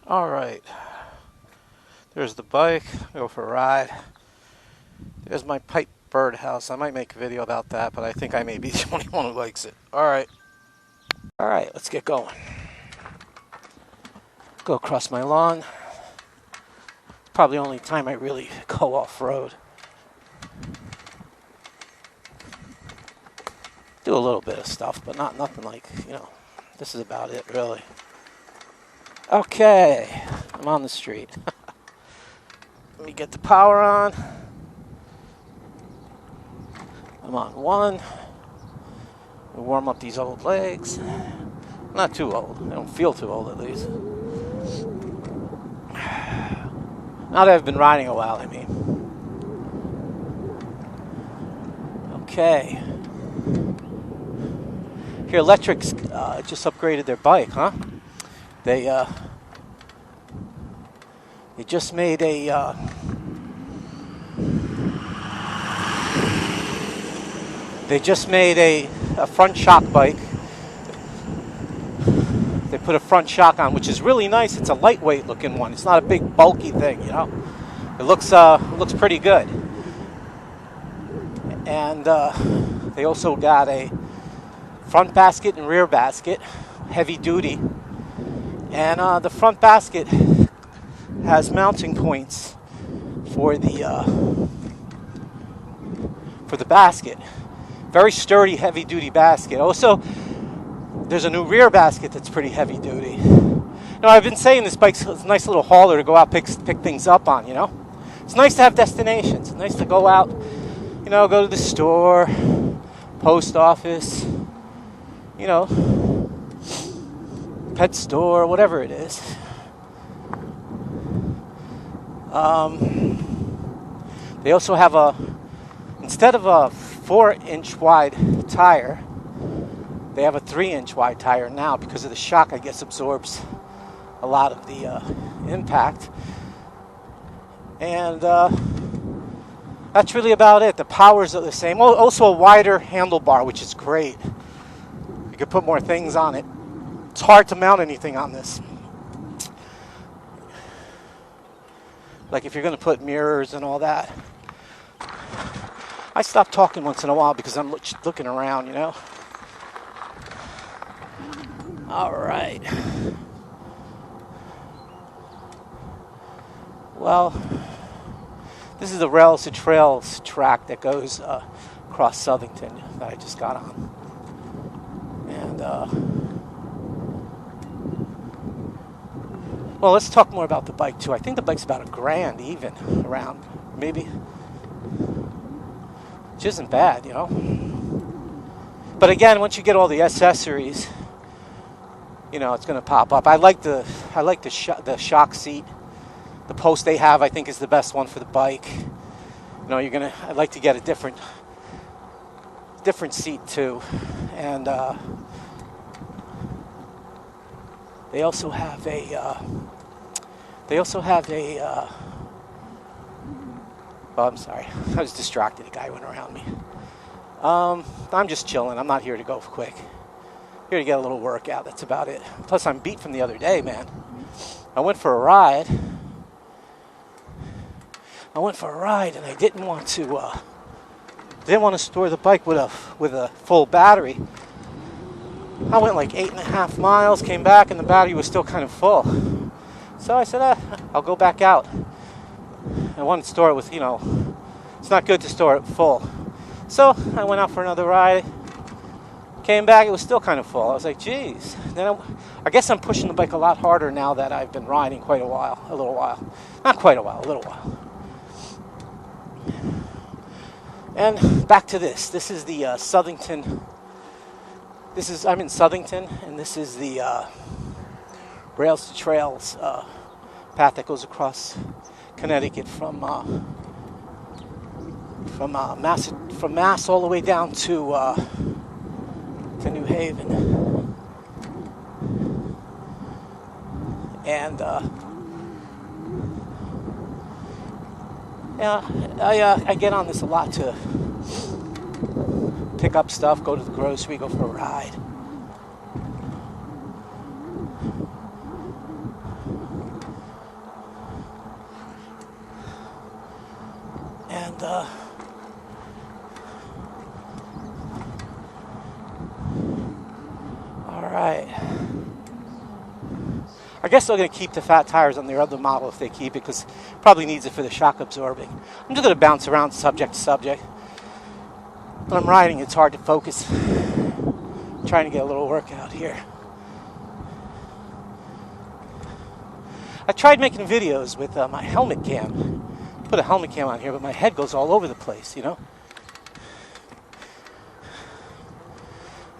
All right, there's the bike. Go for a ride. There's my pipe birdhouse. I might make a video about that, but I think I may be the only one who likes it. All right, let's get going. Go across my lawn. Probably the only time I really go off-road. Do a little bit of stuff, but nothing like, this is about it, really. Okay, I'm on the street. Let me get the power on. I'm on one. We warm up these old legs. Not too old. I don't feel too old, at least. Now that I've been riding a while, I mean. Okay. Here, Lectric's just upgraded their bike, huh? They just made a front shock bike. They put a front shock on, which is really nice. It's a lightweight looking one. It's not a big bulky thing, It looks pretty good. And they also got a front basket and rear basket, heavy duty. And the front basket has mounting points for the basket. Very sturdy, heavy duty basket. Also, there's a new rear basket that's pretty heavy duty. Now, I've been saying this bike's a nice little hauler to go out pick things up on, It's nice to have destinations. It's nice to go out, go to the store, post office, pet store, whatever it is. They also have instead of a 4-inch wide tire, they have a 3-inch wide tire now because of the shock, I guess, absorbs a lot of the impact. And that's really about it. The powers are the same. Also a wider handlebar, which is great. You can put more things on it. It's hard to mount anything on this. Like if you're going to put mirrors and all that. I stop talking once in a while because I'm looking around, All right. Well, this is the Rails to Trails track that goes across Southington that I just got on. And, well, let's talk more about the bike, too. I think the bike's about $1,000 even, around, maybe. Which isn't bad, But again, once you get all the accessories, it's going to pop up. I like the shock seat. The post they have, I think, is the best one for the bike. I'd like to get a different seat too, and they also have a. Oh, I'm sorry. I was distracted. A guy went around me. I'm just chilling. I'm not here to go quick. Here to get a little workout. That's about it. Plus, I'm beat from the other day, man. I went for a ride, and I didn't want to store the bike with a full battery. I went like 8.5 miles, came back, and the battery was still kind of full. So I said, I'll go back out. I wanted to store it with, it's not good to store it full. So I went out for another ride, came back, it was still kind of full. I was like, geez. Then I guess I'm pushing the bike a lot harder now that I've been riding a little while. Not quite a while, a little while. And back to this. This is the Southington. I'm in Southington, and this is the Rails to Trails path that goes across Connecticut from Mass all the way down to New Haven. And I get on this a lot to pick up stuff, go to the grocery, go for a ride. all right. I guess they're going to keep the fat tires on their other model if they keep it, because probably needs it for the shock absorbing. I'm just going to bounce around subject to subject. When I'm riding, it's hard to focus. I'm trying to get a little workout here. I tried making videos with my helmet cam. Put a helmet cam on here, but my head goes all over the place, you know?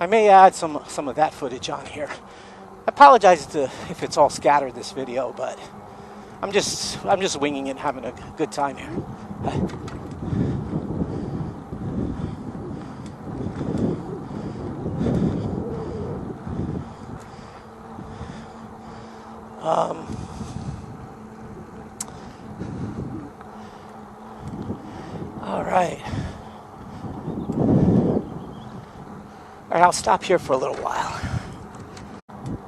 I may add some of that footage on here. I apologize if it's all scattered this video, but I'm just winging it, having a good time here. All right. All right, I'll stop here for a little while.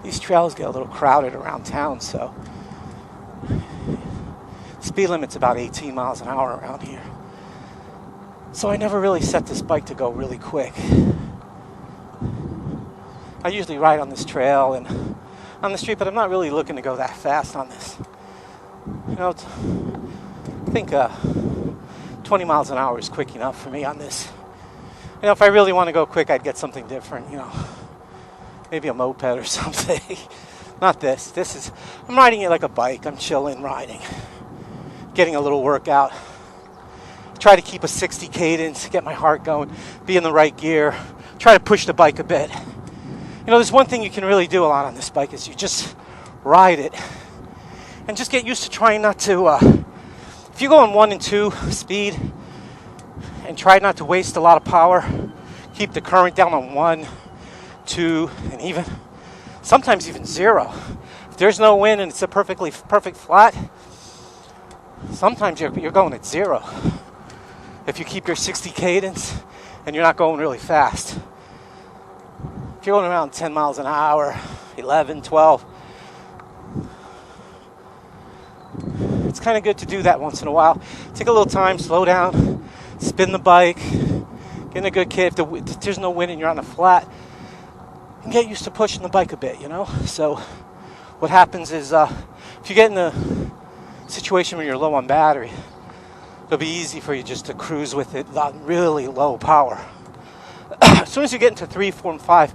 These trails get a little crowded around town, so speed limit's about 18 miles an hour around here. So I never really set this bike to go really quick. I usually ride on this trail and on the street, but I'm not really looking to go that fast on this. You know, I think 20 miles an hour is quick enough for me on this. You know, if I really want to go quick, I'd get something different, you know. Maybe a moped or something. Not this. This is, I'm riding it like a bike. I'm chilling, riding. Getting a little workout. Try to keep a 60 cadence, get my heart going, be in the right gear. Try to push the bike a bit. You know, there's one thing you can really do a lot on this bike is you just ride it. And just get used to trying not to, if you go on 1 and 2 speed, and try not to waste a lot of power, keep the current down on 1, 2, and even sometimes even 0. If there's no wind and it's a perfect flat, sometimes you're going at 0. If you keep your 60 cadence and you're not going really fast. If you're going around 10 miles an hour, 11, 12, it's kind of good to do that once in a while. Take a little time, slow down, spin the bike, get in a good kit. If there's no wind and you're on a flat, and get used to pushing the bike a bit, you know? So what happens is if you get in a situation where you're low on battery, it'll be easy for you just to cruise with it on really low power. As soon as you get into 3, 4, and 5,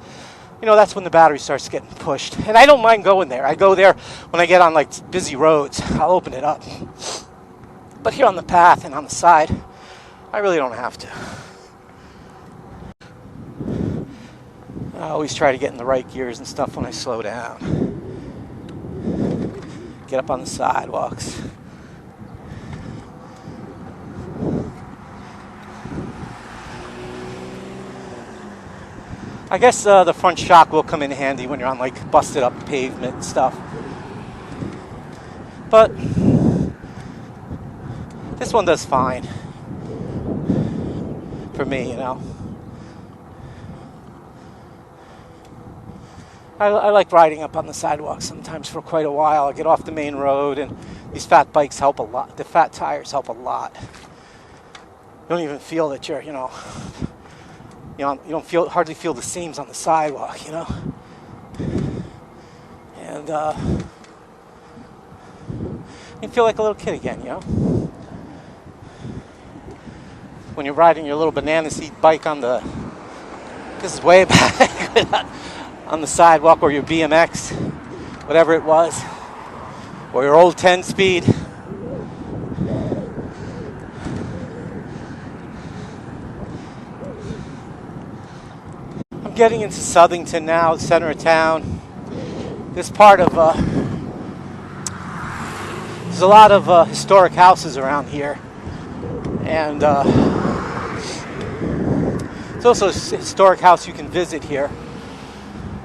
you know, that's when the battery starts getting pushed. And I don't mind going there. I go there when I get on like busy roads. I'll open it up. But here on the path and on the side, I really don't have to. I always try to get in the right gears and stuff when I slow down. Get up on the sidewalks. I guess the front shock will come in handy when you're on like busted up pavement and stuff. But this one does fine for me, you know. I like riding up on the sidewalk sometimes for quite a while. I get off the main road, and these fat bikes help a lot. The fat tires help a lot. You don't even feel that you're, you don't hardly feel the seams on the sidewalk, you know. And you feel like a little kid again, you know. When you're riding your little banana seat bike on the, this is way back, on the sidewalk, or your BMX, whatever it was, or your old 10-speed. I'm getting into Southington now, the center of town. This part of, there's a lot of historic houses around here. And there's also a historic house you can visit here.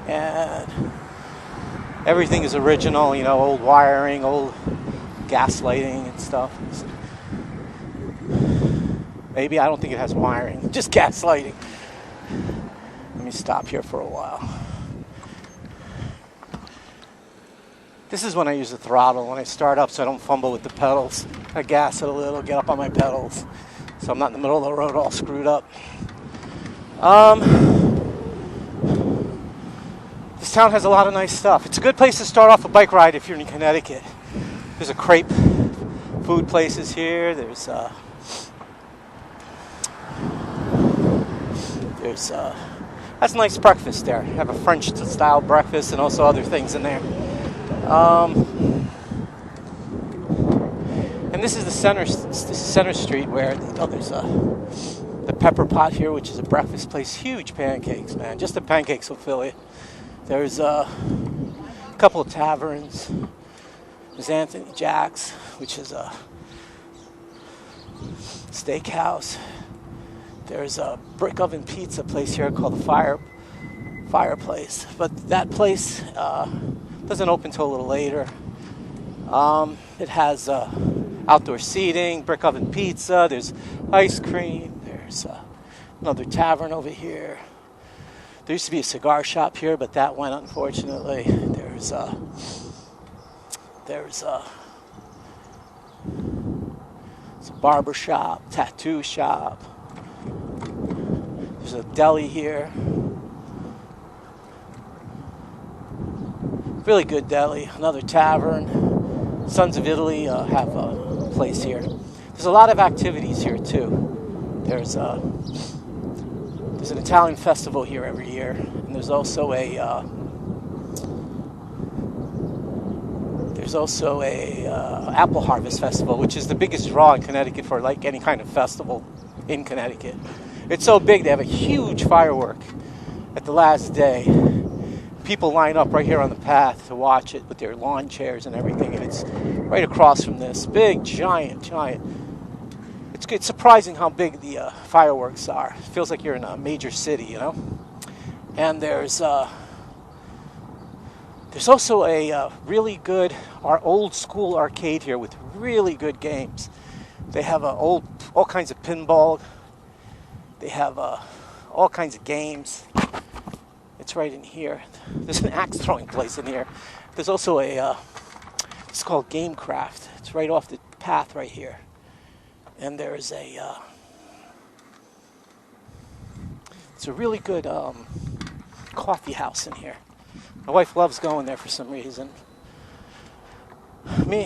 And everything is original, you know, old wiring, old gas lighting and stuff. Maybe, I don't think it has wiring, just gas lighting. Let me stop here for a while. This is when I use the throttle, when I start up, so I don't fumble with the pedals. I gas it a little, get up on my pedals. so I'm not in the middle of the road all screwed up. This town has a lot of nice stuff. It's a good place to start off a bike ride if you're in Connecticut. There's a crepe food places here. That's a nice breakfast there. You have a French style breakfast and also other things in there. And this is the center street where there's the Pepper Pot here, which is a breakfast place. Huge pancakes, man. Just the pancakes will fill you. There's a couple of taverns. There's Anthony Jack's, which is a steakhouse. There's a brick oven pizza place here called the Fireplace. But that place doesn't open till a little later. It has outdoor seating, brick oven pizza. There's ice cream. There's another tavern over here. There used to be a cigar shop here, but that went, unfortunately. There's a barber shop, tattoo shop. There's a deli here. Really good deli. Another tavern. Sons of Italy have a place here. There's a lot of activities here too. There's an Italian festival here every year, and there's also a apple harvest festival, which is the biggest draw in Connecticut for like any kind of festival in Connecticut. It's so big they have a huge firework at the last day. People line up right here on the path to watch it with their lawn chairs and everything, and it's right across from this big, giant. It's surprising how big the fireworks are. It feels like you're in a major city, you know. And there's also a really good, old school arcade here with really good games. They have all kinds of pinball. They have all kinds of games. It's right in here. There's an axe throwing place in here. There's also it's called Gamecraft. It's right off the path right here. And there's it's a really good coffee house in here. My wife loves going there for some reason. To me,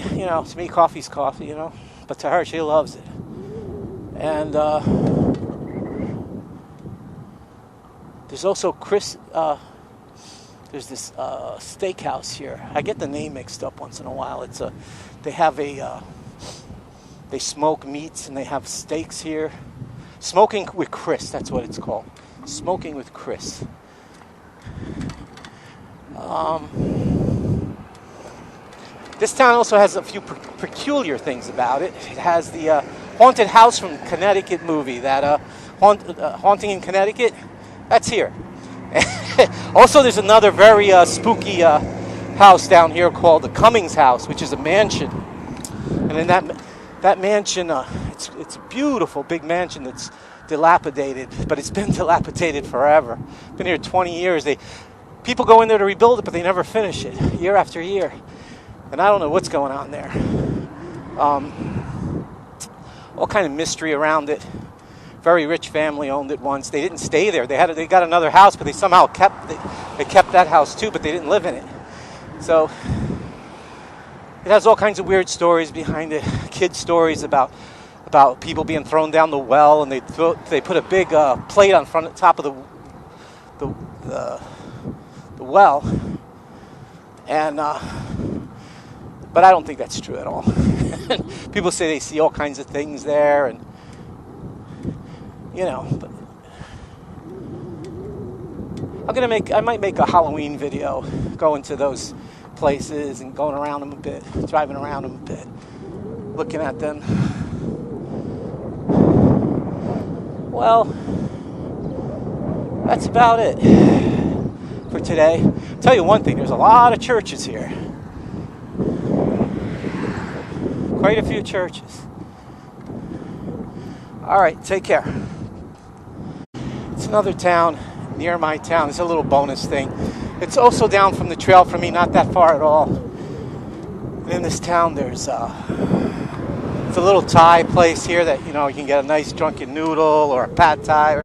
coffee's coffee, you know. But to her, she loves it. And there's also there's this steakhouse here. I get the name mixed up once in a while. They smoke meats and they have steaks here. Smoking with Chris, that's what it's called. Smoking with Chris. This town also has a few peculiar things about it. It has the haunted house from Connecticut movie, that Haunting in Connecticut. That's here. Also, there's another very spooky house down here called the Cummings House, which is a mansion. And in that mansion, it's a beautiful big mansion that's dilapidated, but it's been dilapidated forever. Been here 20 years. People go in there to rebuild it, but they never finish it, year after year. And I don't know what's going on there. All kind of mystery around it. Very rich family owned it once. They didn't stay there. They got another house, but they somehow kept that house too, but they didn't live in it. So it has all kinds of weird stories behind it. Kid stories about people being thrown down the well, and they put a big plate on top of the well, and but I don't think that's true at all. People say they see all kinds of things there, and but I might make a Halloween video going to those places and going around them a bit, driving around them a bit, looking at them. Well, that's about it for today. I'll tell you one thing, there's a lot of churches here. Quite a few churches. All right, take care. It's another town near my town. It's a little bonus thing. It's also down from the trail from me, not that far at all. And in this town, it's a a little Thai place here that, you know, you can get a nice drunken noodle or a pad Thai.